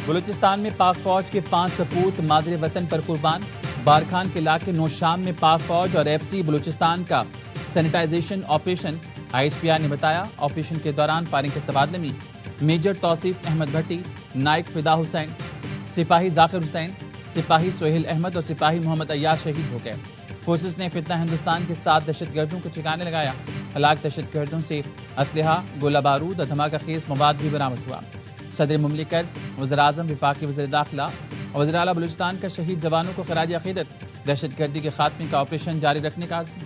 بلوچستان میں پاک فوج کے 5 سپوت مادر وطن پر قربان. بارکھان کے علاقے نوشام میں پاک فوج اور ایف سی بلوچستان کا sanitisation operation. I S P R نے بتایا آپریشن کے دوران فائرنگ کے تبادلے میں میجر توصیف احمد بھٹی، نائک فدا حسین، سپاہی ذاکر حسین، سپاہی سہیل احمد اور سپاہی محمد ایاز شہید ہو گئے. فورسز نے فتنہ ہندوستان کے 7 دہشت گردوں کو ٹھکانے لگایا. ہلاک دہشت گردوں سے اسلحہ، گولہ بارود اور دھماکہ خیز مواد بھی برآمد ہوا. صدر مملکت، وزیر اعظم، وفاقی وزیر داخلہ اور وزیر اعلیٰ بلوچستان کا شہید جوانوں کو خراج عقیدت. دہشت گردی کے خاتمے کا آپریشن جاری رکھنے کا عزم.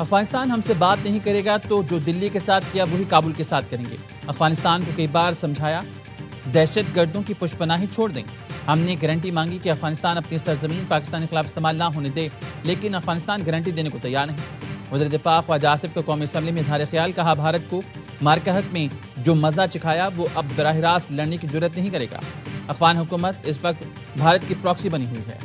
افغانستان ہم سے بات نہیں کرے گا تو جو دلی کے ساتھ کیا وہی کابل کے ساتھ کریں گے. افغانستان کو کئی بار سمجھایا دہشت گردوں کی پشت پناہی چھوڑ دیں. ہم نے گارنٹی مانگی کہ افغانستان اپنی سرزمین پاکستان کے خلاف استعمال نہ ہونے دے، لیکن افغانستان گارنٹی دینے کو تیار نہیں. وزیر دفاع خواجہ آصف کو قومی اسمبلی میں اظہار خیال. کہا بھارت کو مارکہت میں جو مزہ چکھایا وہ اب براہ راست لڑنے کی جرت نہیں کرے گا. افغان حکومت اس وقت بھارت کی پراکسی بنی ہوئی ہے.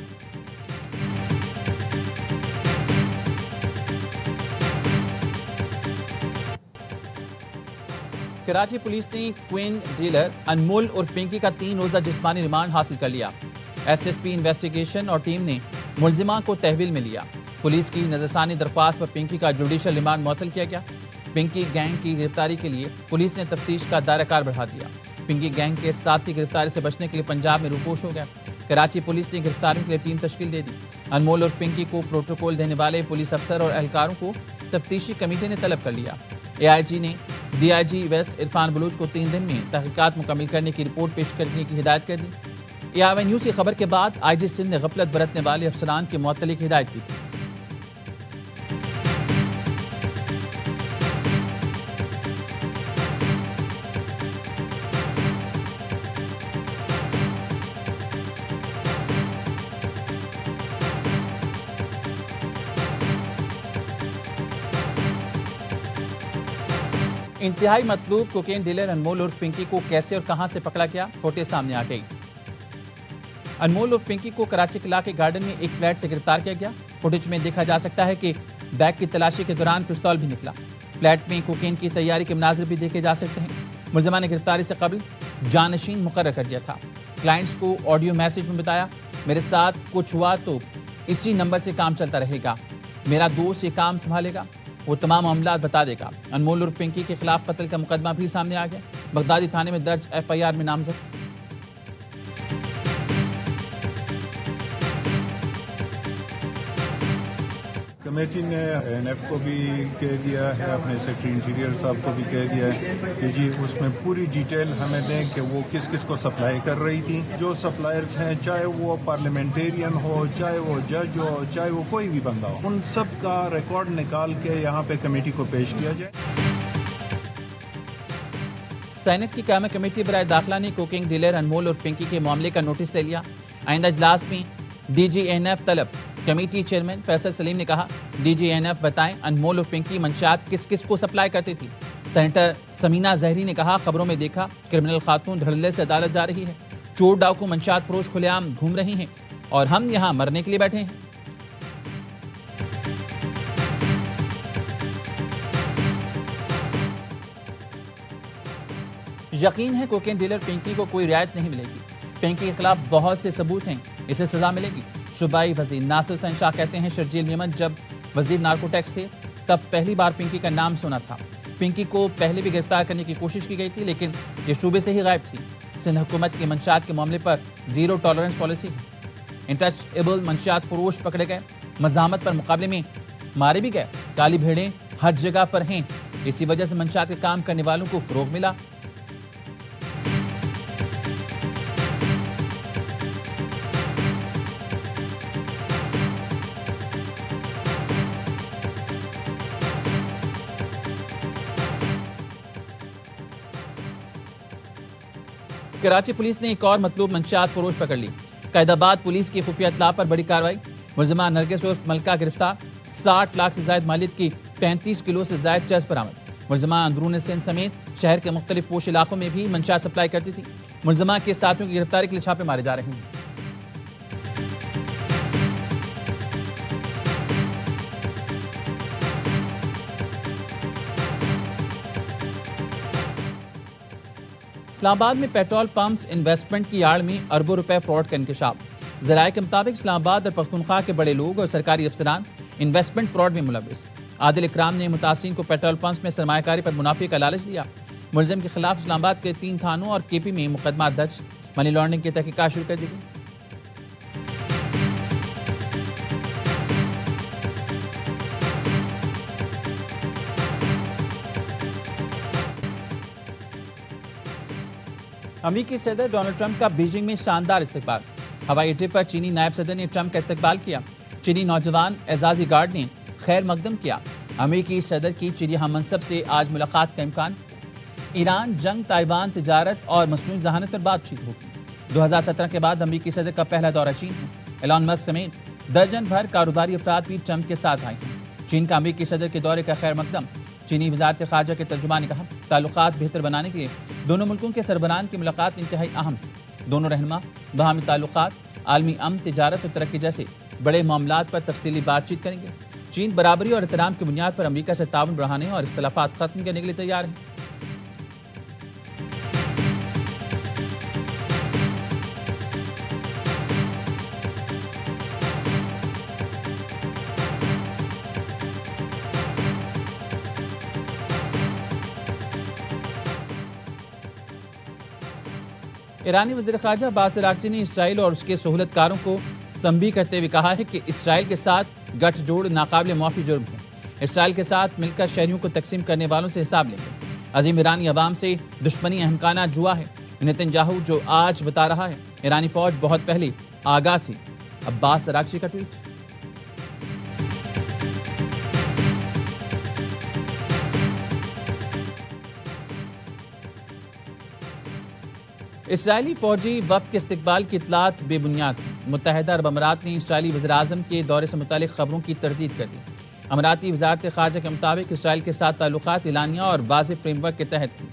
کراچی پولیس نے کوئن ڈیلر انمول اور پنکی کا 3 روزہ جسمانی ریمانڈ حاصل کر لیا. ایس ایس پی انویسٹیگیشن اور ٹیم نے ملزمان کو تحویل میں لیا. پولیس کی نظرثانی درخواست پر پنکی کا جوڈیشل ریمانڈ معطل کیا گیا. پنکی گینگ کی گرفتاری کے لیے پولیس نے تفتیش کا دائرہ کار بڑھا دیا. پنکی گینگ کے ساتھ کی گرفتاری سے بچنے کے لیے پنجاب میں روپوش ہو گیا. کراچی پولیس نے گرفتاری کے لیے ٹیم تشکیل دے دی. انمول اور پنکی کو پروٹوکول دینے والے پولیس افسر اور اہلکاروں کو تفتیشی کمیٹی نے طلب کر لیا. اے آئی جی نے D I G West Irfan Baloch کو 3 دن میں تحقیقات مکمل کرنے کی رپورٹ پیش کرنے کی ہدایت کر دی. اے آئی نیوز کی خبر کے بعد آئی جی سندھ نے غفلت برتنے والے افسران کی معطلی کی ہدایت کی تھی. انتہائی مطلوب کوکین ڈیلر انمول اور پنکی کو کیسے اور کہاں سے پکڑا گیا، فوٹیج سامنے آ گئی. انمول اور پنکی کو کراچی کے علاقے گارڈن میں ایک فلیٹ سے گرفتار کیا گیا. فوٹیج میں دیکھا جا سکتا ہے کہ بیگ کی تلاشی کے دوران پستول بھی نکلا. فلیٹ میں کوکین کی تیاری کے مناظر بھی دیکھے جا سکتے ہیں. ملزمان نے گرفتاری سے قبل جانشین مقرر کر دیا تھا. کلائنٹس کو آڈیو میسج میں بتایا میرے ساتھ کچھ ہوا تو اسی نمبر سے کام چلتا رہے گا، میرا دوست یہ کام سنبھالے گا، وہ تمام معاملات بتا دے گا. انمول اور پنکی کے خلاف قتل کا مقدمہ بھی سامنے آ گیا. بغدادی تھانے میں درج ایف آئی آر میں نامزد. کمیٹی نے این ایف کو بھی کہہ دیا ہے، اپنے سیکرٹری انٹیریئر صاحب کو بھی کہہ دیا ہے کہ جی اس میں پوری ڈیٹیل ہمیں دیں کہ وہ کس کس کو سپلائی کر رہی تھی. جو سپلائرز ہیں چاہے وہ پارلیمنٹیرین ہو، چاہے وہ جج ہو، چاہے وہ کوئی بھی بندہ ہو، ان سب کا ریکارڈ نکال کے یہاں پہ کمیٹی کو پیش کیا جائے. سینٹ کی قیام کمیٹی برائے داخلہ نے کوکنگ ڈیلر انمول اور پنکی کے معاملے کا نوٹس لے لیا. آئندہ اجلاس میں ڈی جی این ایف طلب. کمیٹی چیئرمین فیصل سلیم نے کہا ڈی جی این ایف بتائیں انمول اور پنکی منشیات کس کس کو سپلائی کرتی تھی. سینیٹر سمینہ زہری نے کہا خبروں میں دیکھا کرمنل خاتون دھڑلے سے عدالت جا رہی ہے، چور ڈاکو منشیات فروش کھلے عام گھوم رہی ہیں اور ہم یہاں مرنے کے لیے بیٹھے ہیں. یقین ہے کوکین ڈیلر پنکی کو کوئی رعایت نہیں ملے گی. پنکی کے خلاف بہت سے ثبوت ہیں، اسے سزا ملے گی. صوبائی وزیر ناصر حسین شاہ کہتے ہیں شرجیل میمن جب وزیر نارکو ٹیکس تھے تب پہلی بار پنکی کا نام سنا تھا. پنکی کو پہلے بھی گرفتار کرنے کی کوشش کی گئی تھی لیکن یہ صوبے سے ہی غائب تھی. سندھ حکومت کی منشیات کے معاملے پر 0 ٹالرنس پالیسی ہے. انٹچ ایبل منشیات فروش پکڑے گئے، مزاحمت پر مقابلے میں مارے بھی گئے. کالی بھیڑیں ہر جگہ پر ہیں، اسی وجہ سے منشیات کے کام کرنے والوں کو فروغ ملا. کراچی پولیس نے ایک اور مطلوب منشیات فروش پکڑ لی. قائد آباد پولیس کی خفیہ اطلاع پر بڑی کارروائی. ملزمہ نرگس عرف ملکہ گرفتار. 60 لاکھ سے زائد مالیت کی 35 کلو سے زائد چرس برآمد. ملزمہ اندرون سندھ سمیت شہر کے مختلف پوش علاقوں میں بھی منشیات سپلائی کرتی تھی۔ ملزمہ کے ساتھیوں کی گرفتاری کے لیے چھاپے مارے جا رہے ہیں۔ اسلام آباد میں پیٹرول پمپس انویسٹمنٹ کی آڑ میں اربوں روپے فراڈ کا انکشاف۔ ذرائع کے مطابق اسلام آباد اور پختونخوا کے بڑے لوگ اور سرکاری افسران انویسٹمنٹ فراڈ میں ملوث۔ عادل اکرام نے متاثرین کو پیٹرول پمپس میں سرمایہ کاری پر منافع کا لالچ دیا۔ ملزم کے خلاف اسلام آباد کے 3 تھانوں اور کے پی میں مقدمات درج، منی لانڈرنگ کی تحقیقات شروع کر دی گئی۔ امریکی صدر ڈونلڈ ٹرمپ کا بیجنگ میں شاندار استقبال۔ ہوائی اڈے پر چینی نائب صدر نے ٹرمپ کا استقبال کیا۔ چینی نوجوان اعزازی گارڈ نے خیر مقدم کیا۔ امریکی صدر کی چینی ہم منصب سے آج ملاقات کا امکان۔ ایران، جنگ، تائیوان، تجارت اور مصنوعی ذہانت پر بات چیت ہوگی۔ 2017 کے بعد امریکی صدر کا پہلا دورہ چین ہے۔ ایلان مسک سمیت درجن بھر کاروباری افراد بھی ٹرمپ کے ساتھ آئے ہیں۔ چین کا امریکی صدر کے دورے کا خیر مقدم۔ چینی وزارت خارجہ کے ترجمان نے کہا، تعلقات بہتر بنانے کے لیے دونوں ملکوں کے سربراہان کی ملاقات انتہائی اہم ہے۔ دونوں رہنما باہمی تعلقات، عالمی امن، تجارت اور ترقی جیسے بڑے معاملات پر تفصیلی بات چیت کریں گے۔ چین برابری اور احترام کی بنیاد پر امریکہ سے تعاون بڑھانے اور اختلافات ختم کرنے کے لیے تیار ہے۔ ایرانی وزیر خارجہ عباس اراغچی نے اسرائیل اور اس کے سہولت کاروں کو تنبیہ کرتے ہوئے کہا ہے کہ اسرائیل کے ساتھ گٹھ جوڑ ناقابل معافی جرم ہے۔ اسرائیل کے ساتھ مل کر شہریوں کو تقسیم کرنے والوں سے حساب لیں گے۔ عظیم ایرانی عوام سے دشمنی احمقانہ جوا ہے۔ نتنیاہو جو آج بتا رہا ہے ایرانی فوج بہت پہلے آگاہ تھی۔ عباس اراغچی کا ٹویٹ۔ اسرائیلی فوجی وفد کے استقبال کی اطلاعات بے بنیاد ہیں۔ متحدہ عرب امارات نے اسرائیلی وزیر اعظم کے دورے سے متعلق خبروں کی تردید کر دی۔ اماراتی وزارت خارجہ کے مطابق اسرائیل کے ساتھ تعلقات اعلانیہ اور واضح فریم ورک کے تحت ہیں۔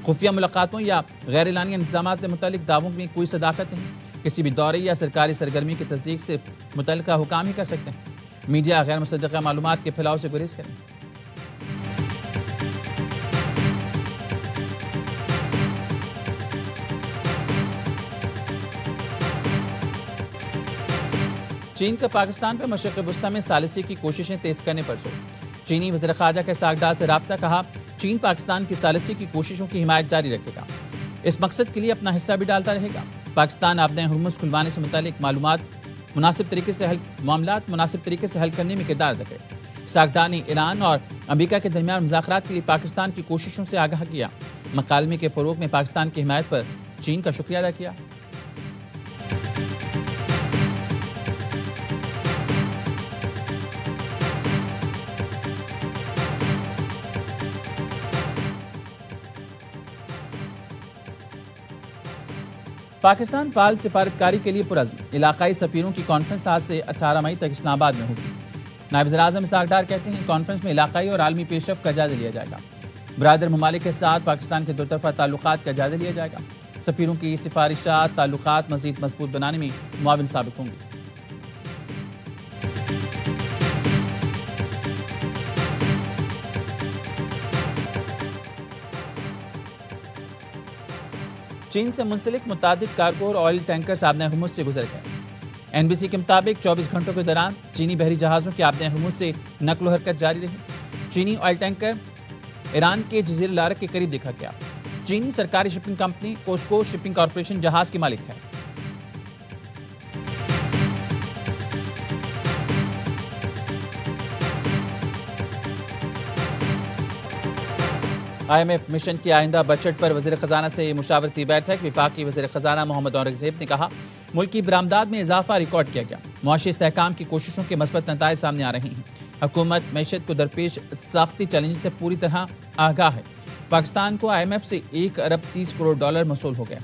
خفیہ ملاقاتوں یا غیر اعلانیہ انتظامات سے متعلق دعووں میں کوئی صداقت نہیں۔ کسی بھی دورے یا سرکاری سرگرمی کی تصدیق صرف متعلقہ حکام ہی کر سکتے ہیں۔ میڈیا غیر مصدقہ معلومات کے پھیلاؤ سے گریز کریں۔ چین کا پاکستان پر مشرق وسطی میں ثالثی کی کوششیں تیز کرنے پر زور۔ چینی وزیر خارجہ کے ساکڈار سے رابطہ، کہا چین پاکستان کی ثالثی کی کوششوں کی حمایت جاری رکھے گا۔ اس مقصد کے لیے اپنا حصہ بھی ڈالتا رہے گا۔ پاکستان آبِ ہرمز کھلوانے سے متعلق معاملات مناسب طریقے سے حل کرنے میں کردار ادا کرے۔ ساکڈار نے ایران اور امریکہ کے درمیان مذاکرات کے لیے پاکستان کی کوششوں سے آگاہ کیا۔ مکالمے کے فروغ میں پاکستان کی حمایت پر چین کا شکریہ ادا کیا۔ پاکستان فعال سفارتکاری کے لیے پرعزم۔ علاقائی سفیروں کی کانفرنس آج سے 18 مئی تک اسلام آباد میں ہوگی۔ نائب وزیر اعظم اسحاق ڈار کہتے ہیں کانفرنس میں علاقائی اور عالمی پیش رفت کا جائزہ لیا جائے گا۔ برادر ممالک کے ساتھ پاکستان کے دو طرفہ تعلقات کا جائزہ لیا جائے گا۔ سفیروں کی سفارشات تعلقات مزید مضبوط بنانے میں معاون ثابت ہوں گی۔ چین سے منسلک متعدد کارگو اور آئل ٹینکرز آبِ ہرمز سے گزر گئے۔ این بی سی کے مطابق 24 گھنٹوں کے دوران چینی بحری جہازوں کے آبِ ہرمز سے نقل و حرکت جاری رہی۔ چینی آئل ٹینکر ایران کے جزیرہ العرب کے قریب دیکھا گیا۔ چینی سرکاری شپنگ کمپنی کوسکو شپنگ کارپوریشن جہاز کی مالک ہے۔ آئی ایم ایف مشن کی آئندہ بجٹ پر وزیر خزانہ سے مشاورتی بیٹھک۔ وفاقی وزیر خزانہ محمد اورنگزیب نے کہا ملکی برآمدات میں اضافہ ریکارڈ کیا گیا۔ معاشی استحکام کی کوششوں کے مثبت نتائج سامنے آ رہے ہیں۔ حکومت معیشت کو درپیش ساختی چیلنج سے پوری طرح آگاہ ہے۔ پاکستان کو آئی ایم ایف سے $1 ارب 30 کروڑ موصول ہو گیا۔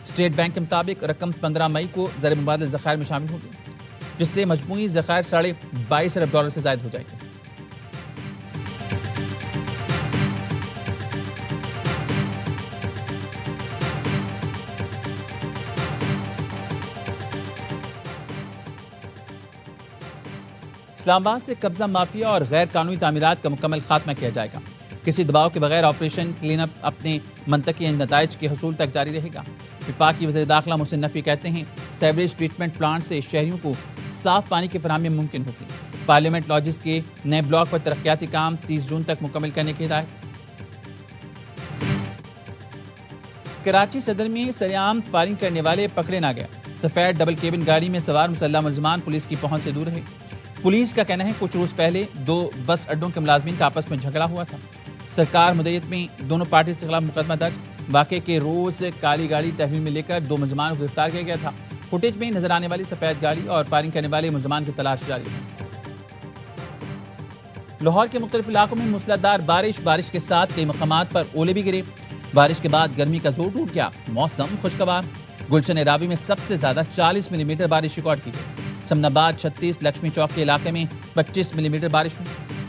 اسٹیٹ بینک کے مطابق رقم 15 مئی کو زر مبادلہ ذخائر میں شامل ہوگی، جس سے مجموعی ذخائر $22.5 ارب سے زائد ہو جائے گی۔ اسلام آباد سے قبضہ مافیا اور غیر قانونی تعمیرات کا مکمل خاتمہ کیا جائے گا. کسی دباؤ کے بغیر آپریشن کلین اپ اپنے منطقی نتائج کے حصول تک جاری رہے گا. وفاق کی وزیر داخلہ محسن نقوی کہتے ہیں سیوریج ٹریٹمنٹ پلانٹ سے شہریوں کو صاف پانی کی فراہمی ممکن ہوگی. پارلیمنٹ لاجز کے نئے بلاک پر ترقیاتی کام 30 جون تک مکمل کرنے کی ہدایت. کراچی صدر میں سریعام فائرنگ کرنے والے پکڑے نہ گئے. سفید ڈبل کیبن گاڑی میں سوار مسلح ملزمان پولیس کی پہنچ سے دور رہے. پولیس کا کہنا ہے کچھ روز پہلے 2 بس اڈوں کے ملازمین کا آپس میں جھگڑا ہوا تھا. سرکار مدیت میں دونوں پارٹیز کے خلاف مقدمہ درج. واقعے کے روز کالی گاڑی تحویل میں لے کر 2 ملزمان کو گرفتار کیا گیا تھا. فوٹیج میں نظر آنے والی سفید گاڑی اور فائرنگ کرنے والے ملزمان کی تلاش جاری ہے. لاہور کے مختلف علاقوں میں موسلادھار بارش کے ساتھ کئی مقامات پر اولے بھی گرے. بارش کے بعد گرمی کا زور ٹوٹ گیا. موسم خوشگوار. گلشن راوی میں سب سے زیادہ 40 ملی میٹر بارش ریکارڈ کی گئی. سمن آباد 36 لکشمی چوک کے علاقے میں 25 ملی میٹر بارش ہوئی.